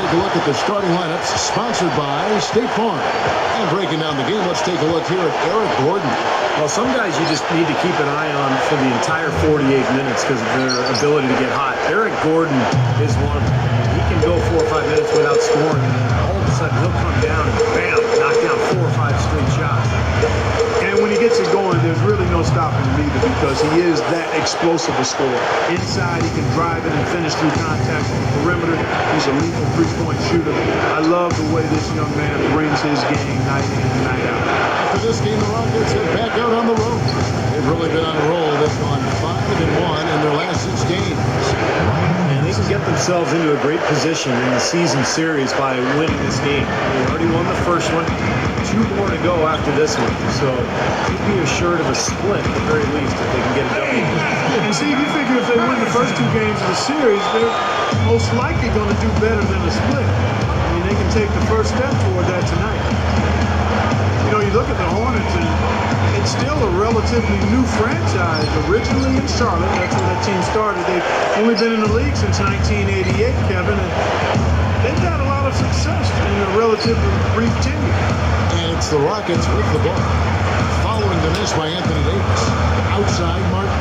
take a look at the starting lineups, sponsored by State Farm. And breaking down the game, let's take a look here at Eric Gordon. Well, some guys you just need to keep an eye on for the entire 48 minutes because of their ability to get hot. Eric Gordon is one of them. He can go 4 or 5 minutes without scoring, and then all of a sudden he'll come down and bam, knock down 4 or 5 straight shots. And when he gets it going, there's really no stopping him either because he is that explosive a scorer. Inside, he can drive it and finish through contact on the perimeter. He's a lethal three-point shooter. I love the way this young man brings his game night in and night out. After this game, the Rockets head back out on the road. They've really been on a roll. They've gone 5-1 in their last 6 games. And they can get themselves into a great position in the season series by winning this game. They already won the first one. 2 more to go after this one. So you'd be assured of a split at the very least if they can get it done. And see, you figure if they win the first 2 games of the series, they're most likely going to do better than a split. I mean, they can take the first step toward that tonight. You know, you look at the Hornets, and it's still a relatively new franchise. Originally in Charlotte, that's where that team started. They've only been in the league since 1988, Kevin, and they've got a lot of success in a relatively brief tenure. And it's the Rockets with the ball. Following the miss by Anthony Davis. Outside, Martin.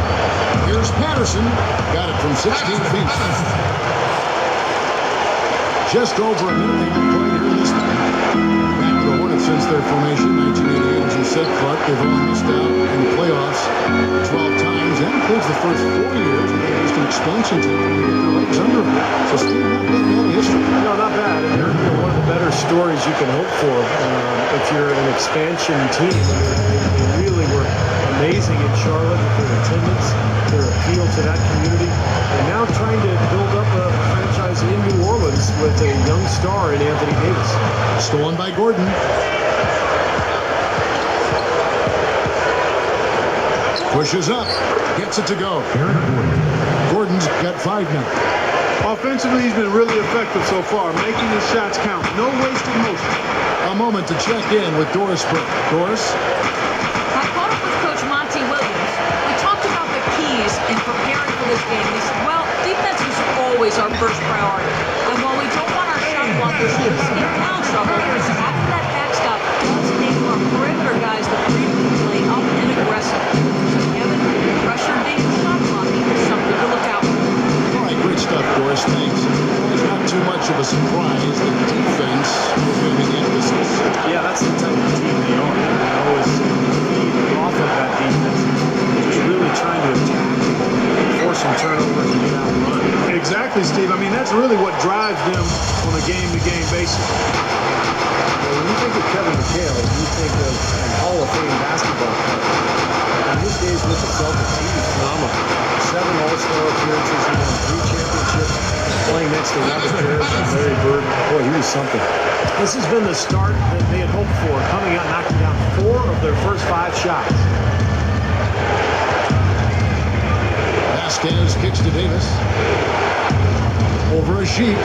Here's Patterson. Got it from 16 feet. Just over a minute they have played here in this game. Back to the Hornets since their formation, 1988, as you said, Clark. They've only missed out in the playoffs 12 times. That includes the first 4 years when they faced an expansion team and get their legs under them. So still not that bad a history. No, not bad. And they're one of the better stories you can hope for if you're an expansion team. They really were amazing in Charlotte with their attendance, their appeal to that community, and now trying to build up a franchise in New Orleans with a young star in Anthony Davis. Stolen by Gordon. Pushes up. Gets it to go. Gordon's got 5 now. Offensively, he's been really effective so far, making his shots count. No wasted motion. A moment to check in with Doris Burke. Doris? I caught up with Coach Monty Williams. We talked about the keys in preparing for this game. He said, well, defense is always our first priority. And while we don't want our shot blockers to escape foul trouble, after that backstop, let's enable our perimeter guys to freely play up and aggressive. So Kevin, pressure being shot blocking is something to look out for. All right, great stuff, Doris. Thanks. It's not too much of a surprise that defense will be the emphasis. Yeah, that's the type of team they are. They always feed off of that defense. Just really trying to attack, force some turnovers, and get out and run. Exactly, Steve. I mean, that's really what drives them on a game-to-game basis. Well, when you think of Kevin McHale, you think of a Hall of Fame basketball player. In his days with the Celtics, he was phenomenal. 7 All-Star appearances, he won 3 championships, playing next to Robert Harris and Larry Bird. Boy, he was something. This has been the start that they had hoped for, coming out knocking down 4 of their first 5 shots. Vasquez kicks to Davis. Over a sheet.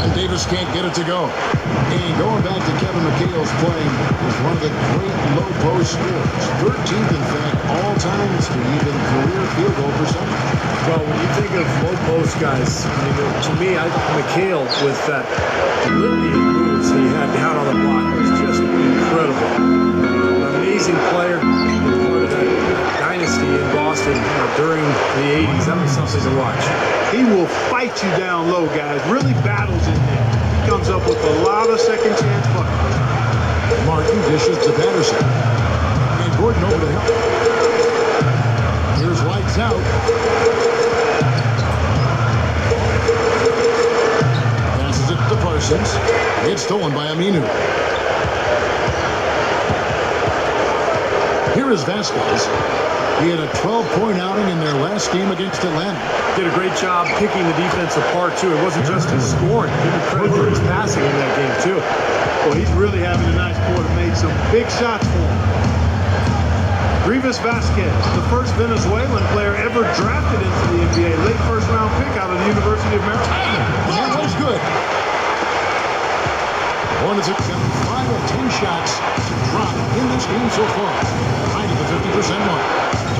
And Davis can't get it to go. And going back to Kevin McHale's playing is one of the great low post scorers. 13th, in fact, all time to even career field goal percentage. Well, when you think of low post guys, I mean, to me, McHale with that litany of moves he had down on the block was just incredible. An amazing player, part of that dynasty in Boston during the 80s. That was something to watch. He will fight you down low, guys. Really battles in there. He comes up with a lot of second chance buckets. Martin dishes to Patterson. And Gordon over to help. Here's lights out. Passes it to Parsons. It's stolen by Aminu. Here is Vasquez. He had a 12-point outing in their last game against Atlanta. Did a great job picking the defense apart, too. It wasn't just his scoring. Give him credit for his passing in that game, too. Well, he's really having a nice quarter. Made some big shots for him. Greivis Vasquez, the first Venezuelan player ever drafted into the NBA. Late first-round pick out of the University of Maryland. And that was good. Hornets have got 5 of 10 shots to drop in this game so far. Right at the 50% mark.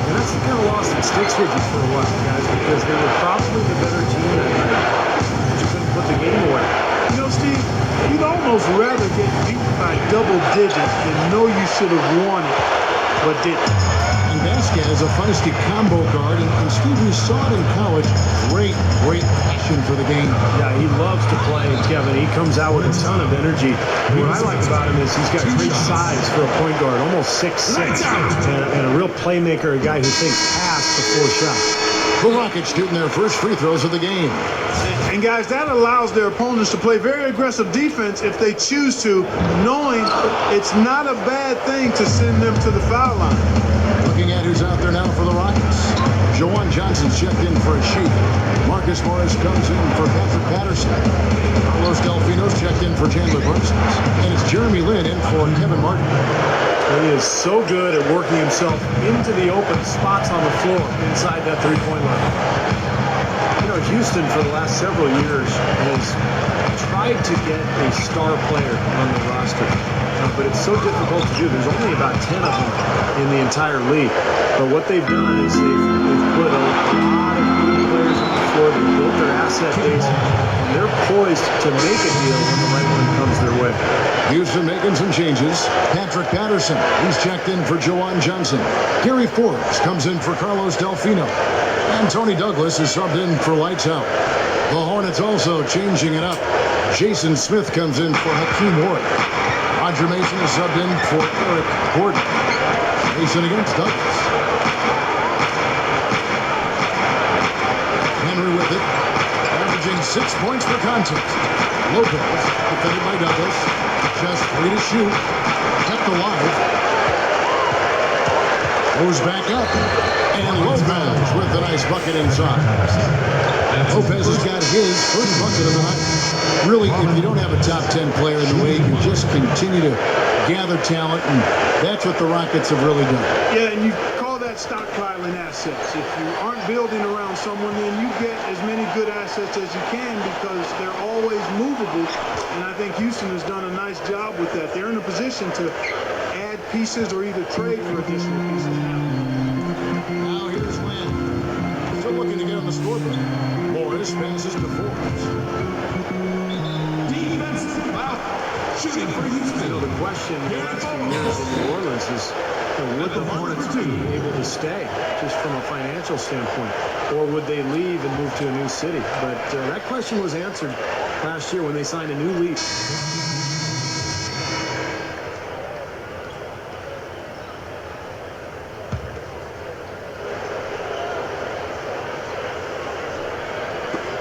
And that's the kind of loss that sticks with you for a while, guys, because they were probably the better team that night. But you couldn't put the game away. You know, double digits, you know you should have won it, but didn't. And Vasquez, a feisty combo guard, and Steve, we saw it in college. Great passion for the game. Yeah, he loves to play, Kevin. He comes out with a ton of energy. What I like about him is he's got great size for a point guard, almost 6'6", and a real playmaker, a guy who thinks pass before shot. The Rockets shooting their first free throws of the game. And guys, that allows their opponents to play very aggressive defense if they choose to, knowing it's not a bad thing to send them to the foul line. Looking at who's out there now for the Rockets. Jawan Johnson's checked in for a Sheik. Marcus Morris comes in for Patrick Patterson. Carlos Delfino's checked in for Chandler Parsons. And it's Jeremy Lin in for Kevin Martin. He is so good at working himself into the open spots on the floor inside that three-point line. You know, Houston for the last several years has tried to get a star player on the roster. But it's so difficult to do. There's only about 10 of them in the entire league. But what they've done is they've put a lot of good players on the floor. They've built their asset base. And they're poised to make a deal when the right one comes their way. Houston making some changes. Patrick Patterson, he's checked in for Jawan Johnson. Gary Forbes comes in for Carlos Delfino. And Tony Douglas is subbed in for Lights Out. The Hornets also changing it up. Jason Smith comes in for Hakeem Ward. Roger Mason is subbed in for Eric Gordon. Mason against Douglas. Henry with it, averaging 6 points per contest. Lopez, defended by Douglas, just 3 to shoot, kept alive. Goes back up, and Lopez with the nice bucket inside. Lopez has got his first bucket of the night. Really, if you don't have a top 10 player in the league, you just continue to gather talent, and that's what the Rockets have really done. Yeah, and you call that stockpiling assets. If you aren't building around someone, then you get as many good assets as you can because they're always movable. And I think Houston has done a nice job with that. They're in a position to add pieces or either trade for additional pieces now. Now here's Lynn. Still looking to get on the scoreboard. Morris passes to Forbes. Defensive foul. Shooting for Houston. You know, the question in the last few years in New Orleans is, would the Hornets be able to stay just from a financial standpoint? Or would they leave and move to a new city? But that question was answered last year when they signed a new lease.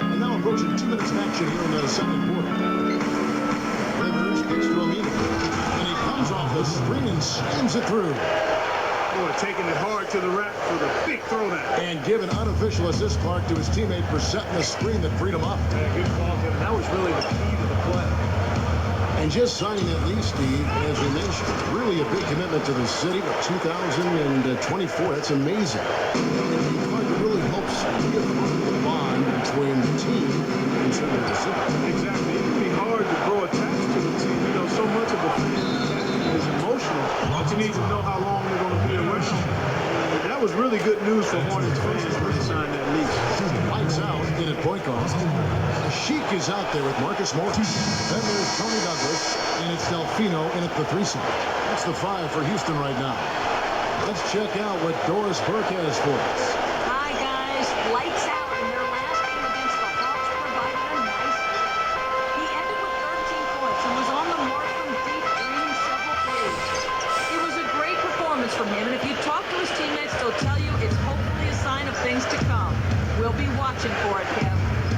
And now approaching 2 minutes of action here in the second quarter. Rivers kicks to Aminu. And he comes off the screen and slams it through. Boy, taking it hard to the rack for the big throwdown. And give an unofficial assist, Clark, to his teammate for setting the screen that freed him up. Yeah, good call, Kevin. That was really the key to the play. And just signing that lease, Steve, as we mentioned, really a big commitment to the city. But 2024, that's amazing. And Clark, it really helps reaffirm the bond between the team and certainly the city. Exactly. It can be hard to grow attached to the team. You know, so much of the fan attachment is emotional, but you need to know how long they're going to be around. That was really good news for Hornets fans when they signed that lease. Lights out in at point guard. Sheik is out there with Marcus Morris. Then there's Tony Douglas, and it's Delfino in at the 3 side. That's the 5 for Houston right now. Let's check out what Doris Burke has for us. Hi, guys. Lights out in their last game against the Hawks provided a nice hit. He ended with 13 points and was on the mark from deep, draining several threes. It was a great performance from him, and if you talk to his teammates, they'll tell you it's hopefully a sign of things to come. We'll be watching for it, Kev.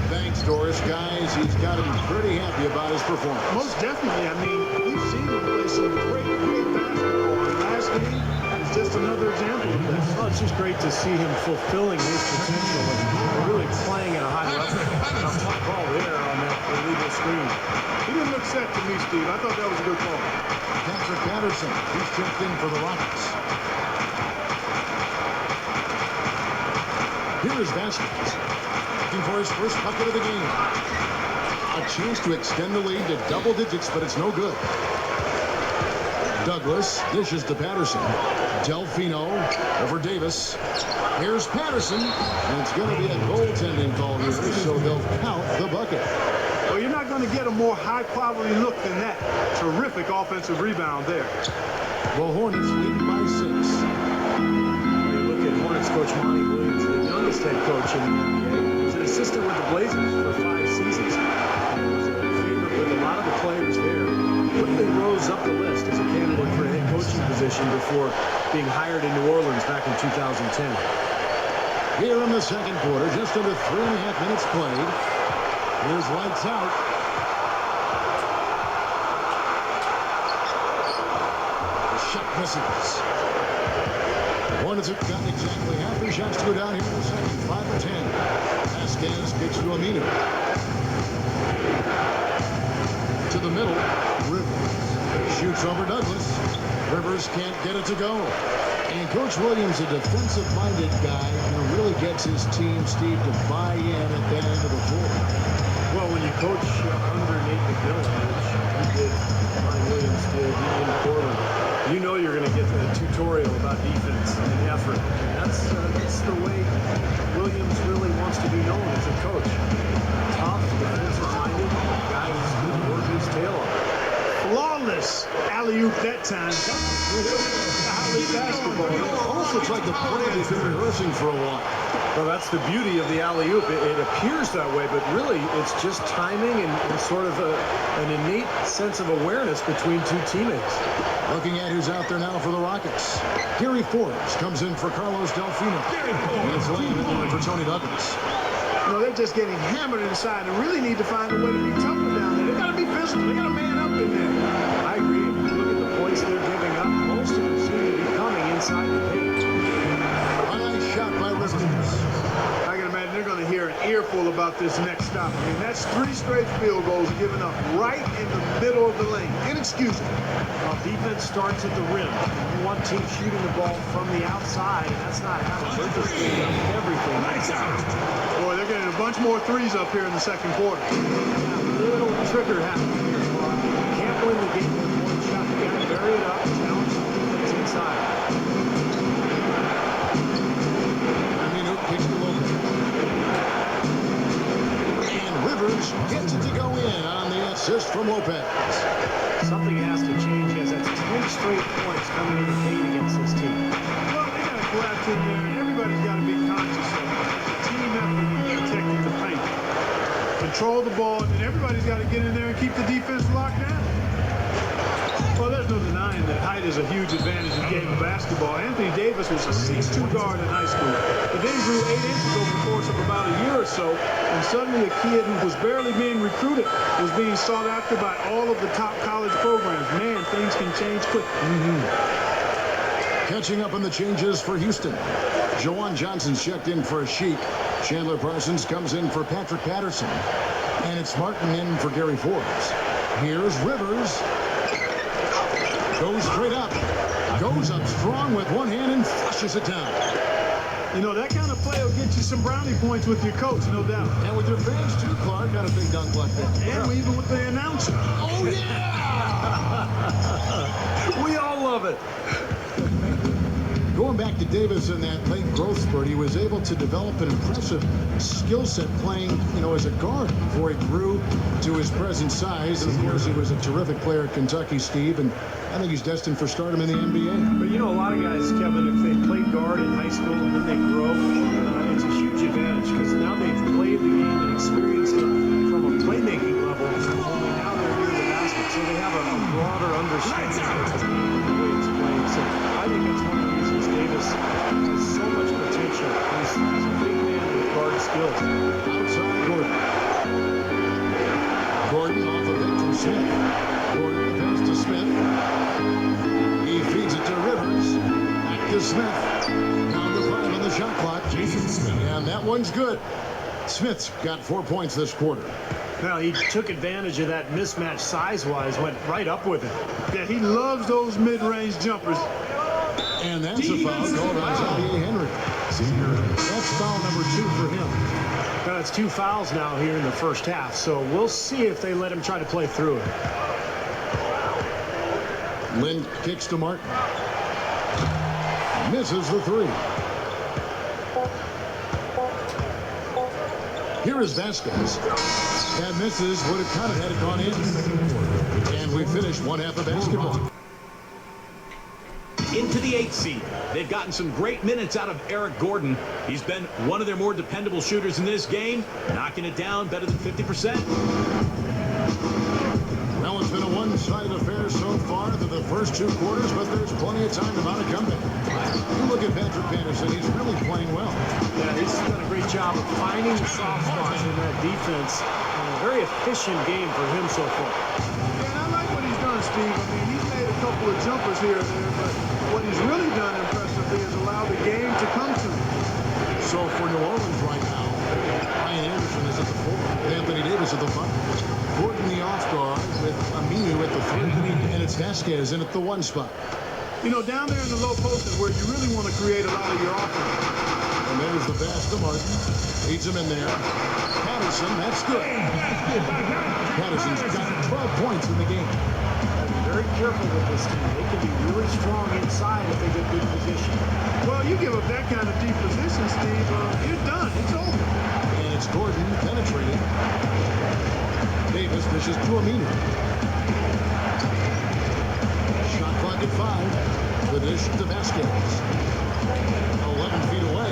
Thanks, Doris. Guys, he's got to be pretty happy about his performance. Most definitely. I mean, we've seen him play some great basketball. And last game is just another example of that. Well, it's just great to see him fulfilling his potential and really playing at a high level. A tough call there on that illegal screen. He didn't look set to me, Steve. I thought that was a good call. Patrick Patterson, he's checked in for the Rockets. Here is Vasquez, looking for his first bucket of the game. A chance to extend the lead to double digits, but it's no good. Douglas dishes to Patterson. Delfino over Davis. Here's Patterson, and it's going to be a goaltending call here, so they'll count the bucket. Well, you're not going going to get a more high-quality look than that. Terrific offensive rebound there. The Hornets lead by 6. When you look at Hornets coach Monty Williams, the youngest head coach in the NBA, he was an assistant with the Blazers for 5 seasons. He was a favorite with a lot of the players there. Quickly rose up the list as a candidate for a head coaching position before being hired in New Orleans back in 2010. Here in the second quarter, just under 3.5 minutes played. Here's lights out. The shot misses. The Hornets have got exactly half their shots to go down here in the second. 5 or 10. Vasquez kicks to Aminu. To the middle. Rivers shoots over Douglas. Rivers can't get it to go. And Coach Williams, a defensive-minded guy, really gets his team, Steve, to buy in at that end of the floor. Well, when you coach under Nate McMillan, which you did, Monty Williams did in Portland, you know you're going to get a tutorial about defense and effort. And that's the way Williams really wants to be known as a coach. Tough, defensive-minded, guy who's going to work his tail off. Flawless alley-oop that time. College basketball. Almost looks like the play they've been rehearsing for a while. Well, that's the beauty of the alley-oop. It appears that way, but really it's just timing and sort of an innate sense of awareness between two teammates. Looking at who's out there now for the Rockets. Gary Forbes comes in for Carlos Delfino. And it's Lane in for Tony Douglas. They're just getting hammered inside and really need to find a way to be tougher down there. They got to be physical. They got to man up in there. I agree. If you look at the points they're giving up, most of them seem to be coming inside the paint. A nice shot by Rivers. I can imagine they're going to hear an earful about this next stop. I mean, that's 3 straight field goals given up right in the middle of the lane. Inexcusable. Well, defense starts at the rim. You want teams shooting the ball from the outside, and that's not happening. They're just giving up everything. Boy, they're getting a bunch more threes up here in the second quarter. A little trigger happening here. You can't win the game with one shot. You got to bury it up, challenge the defense inside. Aminu kicks to Lopez. And Rivers gets it to go in on the assist from Lopez. Something has to change as that's 10 straight points coming in the paint against this team. Well, they got to collapse in there, and everybody's got to be conscious of it. Team effort in protecting the paint. Control the ball, and everybody's got to get in there and keep the defense locked down. Well, there's no denying that height is a huge advantage in the game of basketball. Anthony Davis was a 6'2" guard in high school, but then grew 8 inches over the course of about a year or so, and suddenly a kid who was barely being recruited was being sought after by all of the top college programs. Man, things can change quickly. Catching up on the changes for Houston. Jawan Johnson's checked in for a Sheik. Chandler Parsons comes in for Patrick Patterson. And it's Martin in for Gary Forbes. Here's Rivers. Goes straight up. Goes up strong with one hand and flushes it down. That kind of play will get you some brownie points with your coach, no doubt. And with your fans too, Clark, got a big dunk like that. And even with the announcer. Oh, yeah! We all love it. Going back to Davis in that late growth spurt, he was able to develop an impressive skill set playing, as a guard before he grew to his present size. And, of course, he was a terrific player at Kentucky, Steve, and I think he's destined for stardom in the NBA. But, a lot of guys, Kevin, if they played guard in high school and then they grow, it's a huge advantage because now they've played the game and experienced it from a playmaking level, only now they're near the basket. So they have a broader understanding of the way it's playing. So I think that's one of the reasons Davis has so much potential. He's a big man with guard skills. Outside Gordon. Gordon off of it from Smith. Gordon pass to Smith. He feeds it to Rivers. Back to Smith. Down to 5 on the shot clock. Jason Smith. And that one's good. Smith's got 4 points this quarter. Now, he took advantage of that mismatch size-wise, went right up with it. Yeah, he loves those mid-range jumpers. And that's a foul called on Xavier Henry. That's foul number 2 for him. Now, it's 2 fouls now here in the first half, so we'll see if they let him try to play through it. Lynn kicks to Martin. Misses the 3. Here is Vasquez. That misses. Would have kind of had it gone in. And we finished one half of basketball. Into the 8th seed. They've gotten some great minutes out of Eric Gordon. He's been one of their more dependable shooters in this game, knocking it down better than 50%. Well, it's been a one-sided affair so far through the first 2 quarters, but there's plenty of time to mount a comeback. You look at Patrick Patterson, he's really playing well. Yeah, he's done a great job of finding the soft spots in that defense. And a very efficient game for him so far. Yeah, and I like what he's done, Steve. I mean, he's made a couple of jumpers here and there, but what he's really done impressively is allow the game to come to him. So for New Orleans right now, Ryan Anderson is at the 4, Anthony Davis at the 5. Gordon the off guard with Aminu at the 3, and it's Vasquez in at the 1 spot. You know, down there in the low post is where you really want to create a lot of your offense. And there's the pass to Martin. Leads him in there. Patterson, that's good. Patterson's got 12 points in the game. Very careful with this team. They can be really strong inside if they get good position. Well, you give up that kind of deep position, Steve, you're done. It's over. And it's Gordon penetrating. Davis dishes to Aminu. Shot clock at 5. The dish to Vasquez. 11 feet away.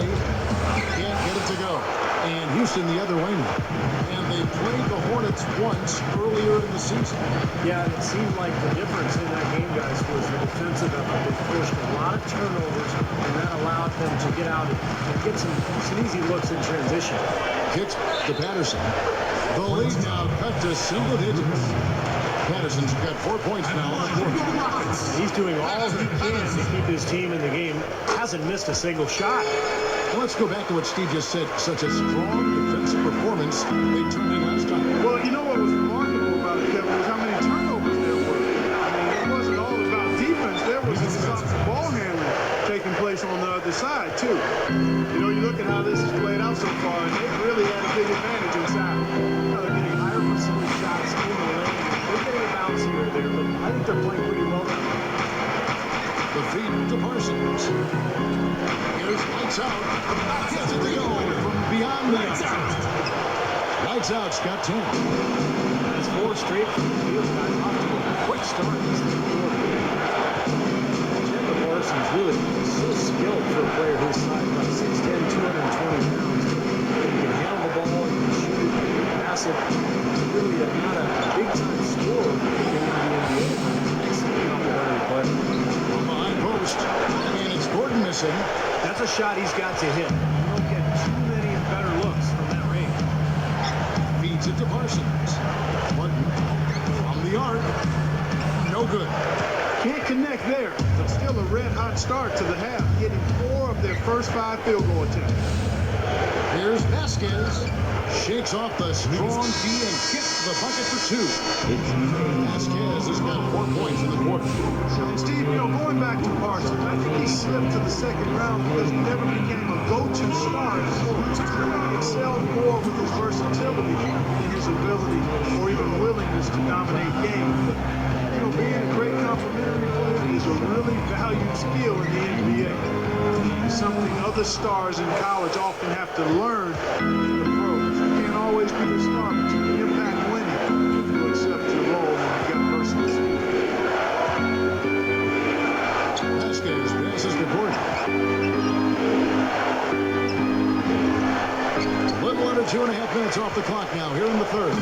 Can't get it to go. And Houston the other way now. And they played the Hornets once earlier in the season. Yeah, it seemed like the difference in that game, guys, was the defensive effort. They forced a lot of turnovers, and that allowed them to get out and get some easy looks in transition. Kicks to Patterson. The lead now cut to single digits. Patterson's got 4 points now on the court. He's doing all he can to keep his team in the game. Hasn't missed a single shot. Well, let's go back to what Steve just said. Such a strong defensive performance they turned in last time. Well, you know what was remarkable about it, Kevin, was how many turnovers there were. I mean, it wasn't all about defense. There was some ball handling taking place on the other side, too. You know, you look at how this has played out so far, and they've really had a big advantage inside. They're getting higher percentage shots in the lane. They're getting a bounce here or there, but I think they're playing pretty well. The feed to Parsons. Here's Lights Out. Gets it to go from beyond the arc. Lights Out's got 10. That's 4 straight from the field, guys. Off to a quick start in this quarter. Chandler Parsons really so skilled for a player his size, about 6'10", 220 pounds. He can handle the ball, he can shoot it, he can pass it. Really not a big-time scorer in the NBA. Excellent complementary player. From behind post. And it's Gordon missing. That's a shot he's got to hit. You don't get too many better looks from that range. Feeds it to Parsons. Martin from the arc. No good. Can't connect there, but still a red-hot start to the half, getting 4 of their first 5 field goal attempts. Here's Vasquez. Shakes off the strong D and gets the bucket for 2. Vasquez has got 4 points in the quarter. And Steve, you know, going back to Parsons, I think he slipped to the second round because he never became a go-to star. He excelled more with his versatility than his ability or even willingness to dominate games. But, you know, being a great complementary player is a really valued skill in the NBA. Something other stars in college often have to learn in the pros. You can't always be the star, but you can impact winning if you accept your role and you got versatility. Vasquez passes to Gordon. Little under 2.5 minutes off the clock now, here in the third. I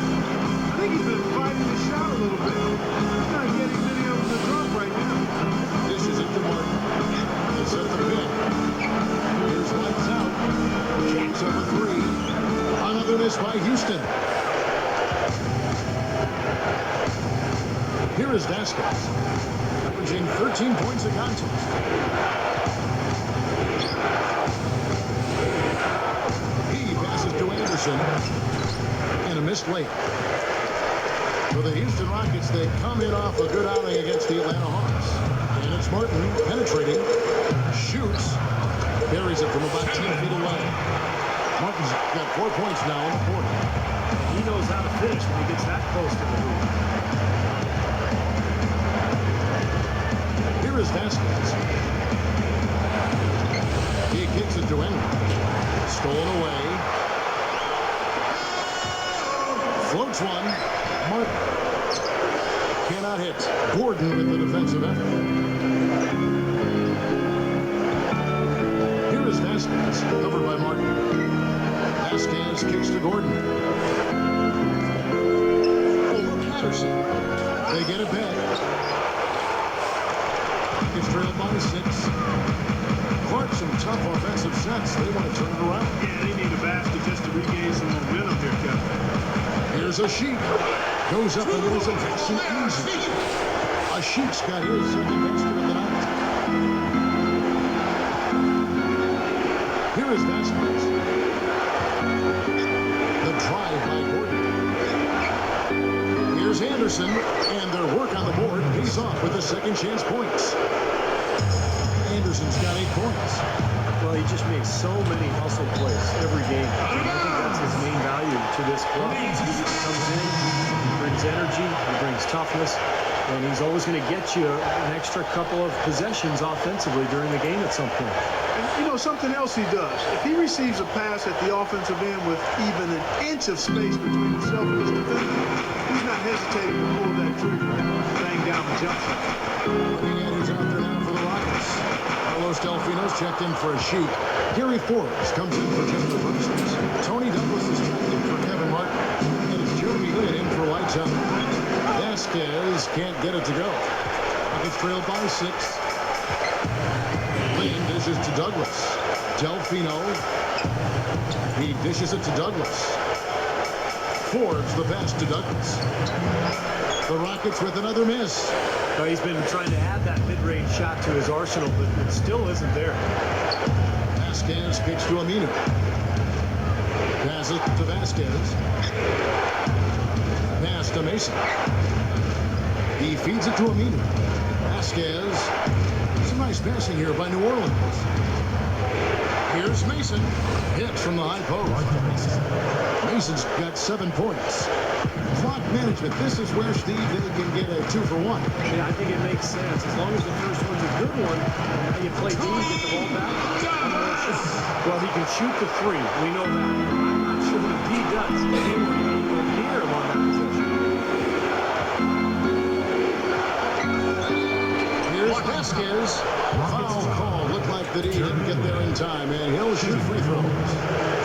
think he's been fighting the shot a little bit. He's not getting many of them to drop right now. Dishes it to Martin. It's at the pin. Here's Lights Out. Shakes up a 3. Another miss by Houston. Here is Vasquez, averaging 13 points a contest. He passes to Anderson, and a missed late. For the Houston Rockets, they come in off a good outing against the Atlanta Hawks. And it's Martin penetrating, shoots, buries it from about 10 feet away. Martin's got 4 points now in the quarter. He knows how to finish when he gets that close to the hoop. Here is Vasquez. He kicks it to Henry. Stolen away. Shoots one. Martin cannot hit. Gordon with the defensive effort. Here is Vasquez, covered by Martin. Vasquez kicks to Gordon. Over Patterson. They get it back. It's trailed by 6. Clark, some tough offensive sets. They want to turn it around. Yeah, they need a basket just to regain some momentum here, Kevin. Here's a Sheik. Goes up and goes and takes it easy. A Sheik's got his second basket of the night. Here is Vasquez. The drive by Gordon. Here's Anderson, and their work on the board pays off with the second chance points. Anderson's got 8 points. Well, he just makes so many hustle plays every game. I think that's his main value to this club. He comes in, he brings energy, he brings toughness, and he's always going to get you an extra couple of possessions offensively during the game at some point. And, you know, something else he does. If he receives a pass at the offensive end with even an inch of space between himself and his defender, he's not hesitating to pull that trigger and bang down the jump shot. Looking at who's out there now for the Rockets. Carlos Delfino's checked in for a Sheik. Gary Forbes comes in for Chandler Parsons. Tony Douglas is checked in for Kevin Martin. And it's Jeremy Lin in for Lights Out. Vasquez can't get it to go. Rockets trailed by 6. Lin dishes to Douglas. Delfino. He dishes it to Douglas. Forbes the pass to Douglas. The Rockets with another miss. Well, he's been trying to add that mid-range shot to his arsenal, but it still isn't there. Vasquez kicks to Aminu. Passes to Vasquez. Pass to Mason. He feeds it to Aminu. Vasquez. Some nice passing here by New Orleans. Here's Mason. Hits from the high post. Mason's got 7 points. Clock management. This is where, Steve, they can get a 2-for-1. Yeah, I think it makes sense. As long as the first one's a good one, now you play D, get the ball back. Well, he can shoot the 3. We know that. I'm not sure what D does. They were nowhere near him on that possession. Here's Vasquez. Foul call. Looked like that he didn't get there in time, and he'll shoot free throws.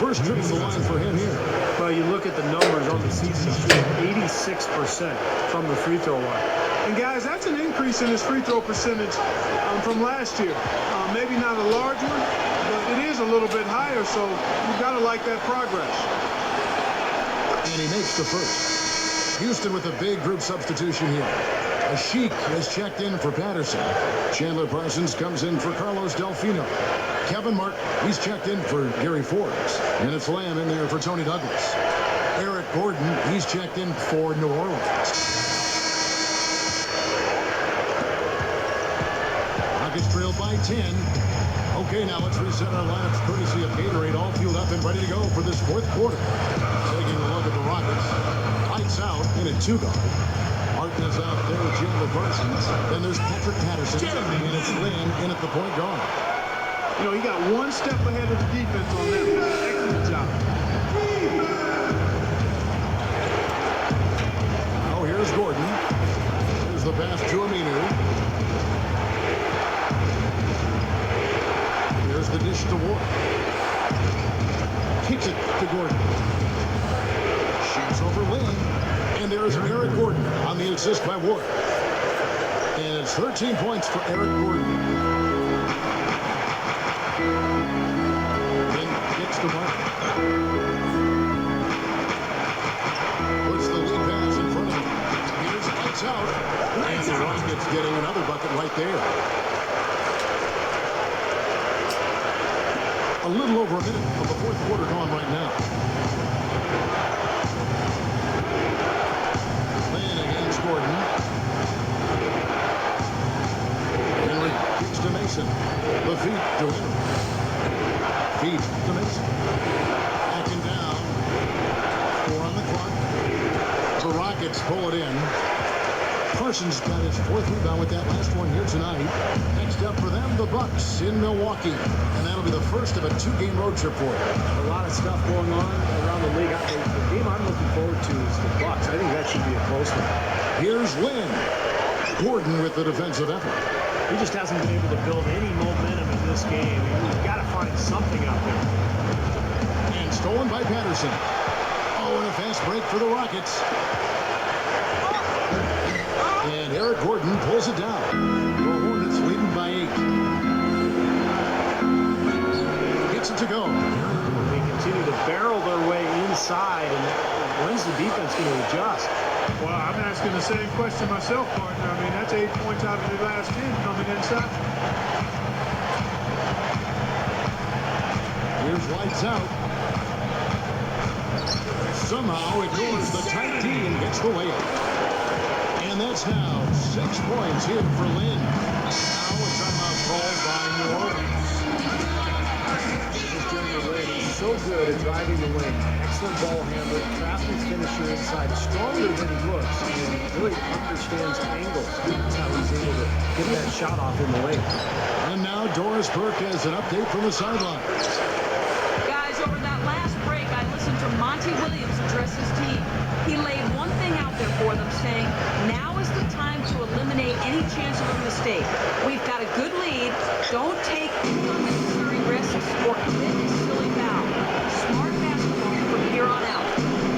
First trip to the line for him here. Well, you look at the numbers on the season, he's shooting 86% from the free throw line. And guys, that's an increase in his free throw percentage from last year. Maybe not a large one, but it is a little bit higher, so you've got to like that progress. And he makes the first. Houston with a big group substitution here. A Sheik has checked in for Patterson. Chandler Parsons comes in for Carlos Delfino. Kevin Martin, he's checked in for Gary Forbes. And it's Lamb in there for Tony Douglas. Eric Gordon, he's checked in for New Orleans. Rockets trail by 10. Okay, now let's reset our lineups courtesy of Gatorade, all fueled up and ready to go for this 4th quarter. Taking a look at the Rockets. Lights out in a 2-guard. Martin is out there with Chandler Parsons. Then there's Patrick Patterson, and it's Lynn in at the point guard. You know, he got one step ahead of the defense on that. Excellent job. Oh, here's Gordon. Here's the pass to Aminu. Here's the dish to Ward. Kicks it to Gordon. Shoots over Lynn. And there's Eric Gordon on the assist by Ward. And it's 13 points for Eric Gordon. Then kicks to Martin. Puts the lead pass in front of him. Here's lights out. And the Rockets getting another bucket right there. A little over a minute of the 4th quarter gone right now. Gordon. Henry kicks to Mason. The feet to him. Feet to Mason. Backing down. 4 on the clock. The Rockets pull it in. Parsons got his 4th rebound with that last one here tonight. Next up for them, the Bucks in Milwaukee. And that'll be the first of a 2-game road trip for them. A lot of stuff going on around the league. The game I'm looking forward to is the Bucks. I think that should be a close one. Here's Lynn. Gordon with the defensive effort. He just hasn't been able to build any momentum in this game. He's got to find something out there. And stolen by Patterson. Oh, and a fast break for the Rockets. And Eric Gordon pulls it down. The Hornets leading by 8. Gets it to go. They continue to barrel their way inside, and when's the defense going to adjust? Well, I'm asking the same question myself, partner. I mean, that's 8 points out of the last 10 coming inside. Here's lights out. Somehow ignores the tight D and gets the layup. And that's now 6 points here for Lynn. Now a timeout called by New Orleans. This Jeremy Lin is so good at driving the lane. Excellent ball handler, crafty finisher inside, stronger than he looks, and really understands angles. That's how he's able to get that shot off in the lane. And now Doris Burke has an update from the sidelines. Guys, over that last break, I listened to Monty Williams address his team. He laid one thing out there for them, saying, now is the time to eliminate any chance of a mistake. We've got a good lead. Don't take unnecessary risks or commit a silly foul. Smart basketball from here on out.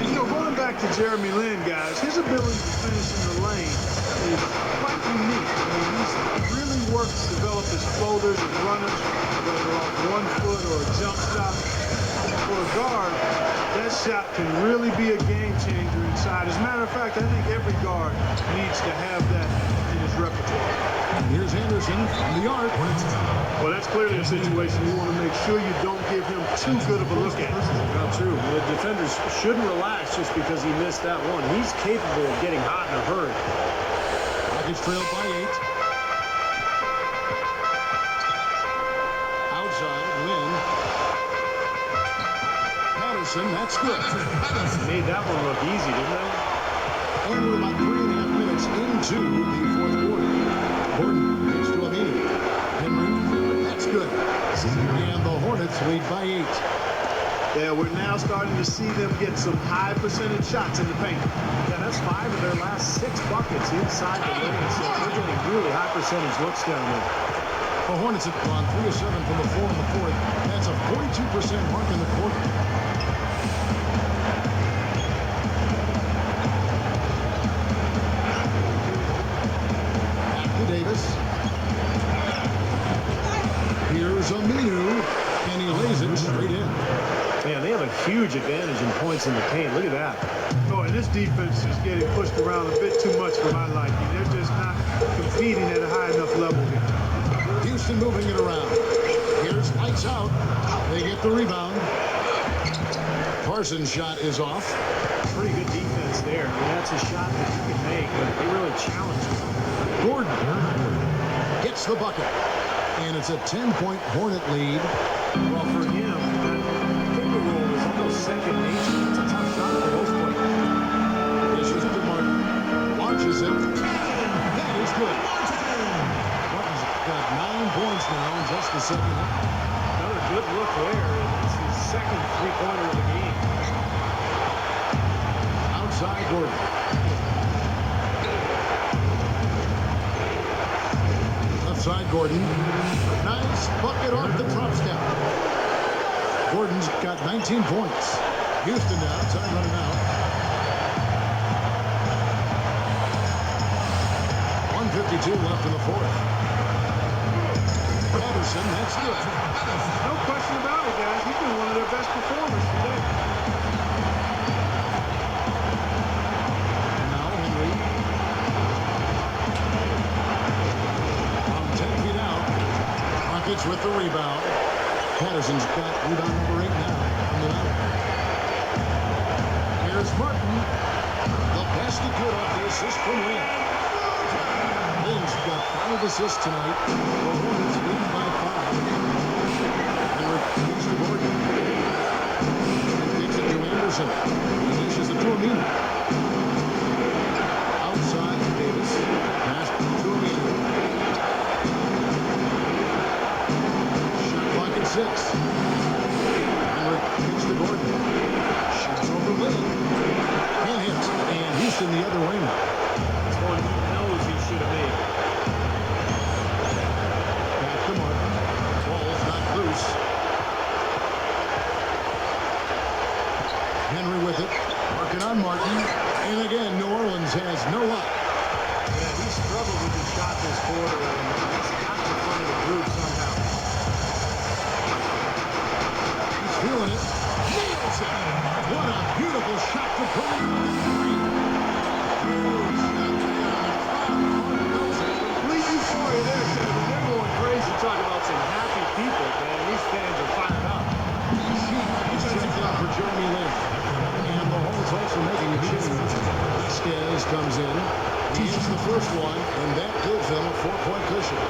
You know, going back to Jeremy Lin, guys, his ability to finish in the lane is quite unique. I mean, he's really worked to develop his floaters and runners, whether off 1 foot or a jump shot. For a guard, that shot can really be a game changer inside. As a matter of fact, I think every guard needs to have that in his repertoire. And here's Anderson from the arc. Well, that's clearly a situation you want to make sure you don't give him too good of a look at. Not true. The defenders shouldn't relax just because he missed that one. He's capable of getting hot in a hurry. Rockets trailed by 8. Outside, Lynn. Patterson, that's good. Made that one look easy, didn't they? And we're about 3.5 minutes into the 4th quarter. Gordon gives to Aminu. Henry, that's good. And the Hornets lead by 8. Yeah, we're now starting to see them get some high percentage shots in the paint. Yeah, that's 5 of their last 6 buckets inside the lane. So they're getting really high percentage looks down there. The Hornets have gone 3 of 7 from the floor in the 4th. That's a 42% mark in the quarter. Back to Davis. Here's Aminu, and he lays it straight in. Man, they have a huge advantage in points in the paint. Look at that. Oh, and this defense is getting pushed around a bit too much for my liking. They're just not competing at a high enough level here. Houston moving it around. Here's lights out. They get the rebound. Parsons' shot is off. Pretty good defense there. I mean, that's a shot that you can make, but they really challenge him. Gordon gets the bucket. And it's a 10-point Hornet lead. Well, for him, that finger roll is almost second nature. It's a tough shot for most players. Dishes to Martin. Launches it. That is good. Martin's got 9 points now in just the second half. Another good look there. It's his second three-pointer of the game. Outside Gordon. Left side Gordon. Nice bucket off the drop step. Gordon's got 19 points. Houston now, time running out. 1:52 left in the 4th. Patterson, that's good. No question about it, guys. He's been one of their best performers today. And now Henry. From 10 feet out. Rockets with the rebound. Patterson's got rebound number 8 now from the middle. Here's Martin. The pass to good off the assist from Lynn. Lynn's got 5 assists tonight. The Hornets lead by 5. Henry kicks to Gordon. Kicks it to Anderson. He dishes it to Aminu. Outside Davis. one, and that gives them a 4-point cushion.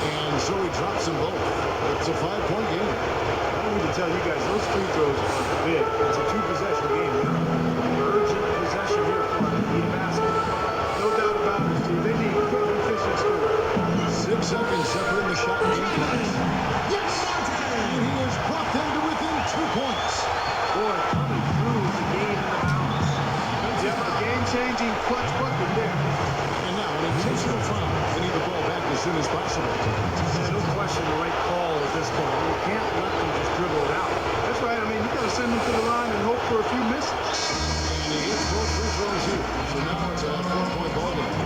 And so he drops them both. It's a 5-point game. I don't need to tell you guys, those free throws are big. It's a 2-possession game. Urgent possession here for them. Need a basket. No doubt about it, Steve. They need quick, efficient scoring. 6 seconds separating the shot and game clock. Yes! And he has brought them to within 2 points. Boy, coming through the game in the balance. Yep, a game-changing clutch bucket there. And now an intentional foul. They need the ball back as soon as possible. No question the right call at this point. You can't let them just dribble it out. That's right. I mean, you got to send them to the line and hope for a few misses. And he hits both free throws here. So now it's a 4-point ball game.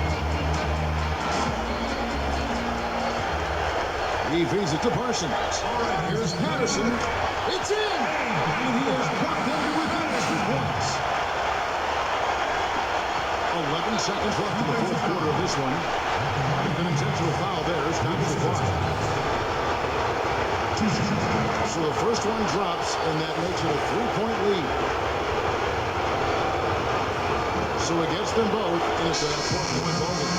He feeds it to Parsons. All right, here's Patterson. It's in! And he has brought them to within 2 points. 11 seconds left in the fourth quarter of this one. An intentional foul there. It's time to the clock. So the first one drops, and that makes it a 3-point lead. So it gets them both, and it's a 4-point ball game.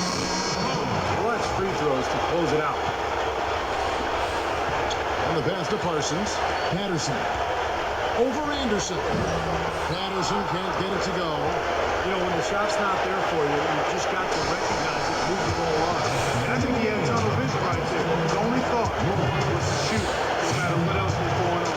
Clutch free throws to close it out. On the pass to Parsons. Patterson. Over Anderson. Patterson can't get it to go. You know, when the shot's not there for you, you just got to recognize it, move the ball on. And I think he had tunnel vision right there. His only thought was to shoot, no matter what else was going on.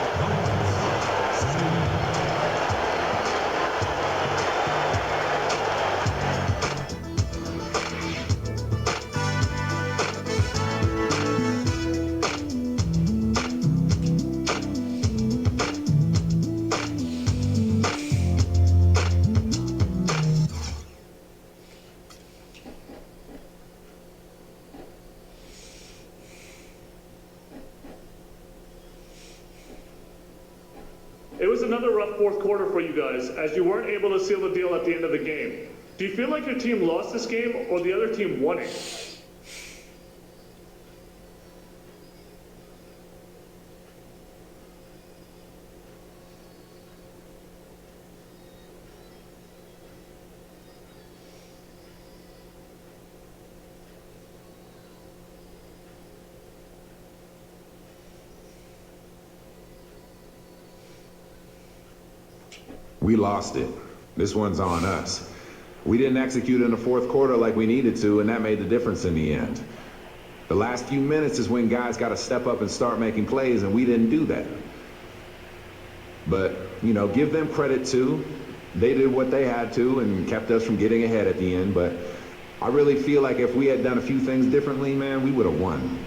It was another rough fourth quarter for you guys, as you weren't able to seal the deal at the end of the game. Do you feel like your team lost this game, or the other team won it? We lost it. This one's on us. We didn't execute in the fourth quarter like we needed to, and that made the difference in the end. The last few minutes is when guys got to step up and start making plays, and we didn't do that. But, you know, give them credit too. They did what they had to and kept us from getting ahead at the end, but I really feel like if we had done a few things differently, man, we would have won.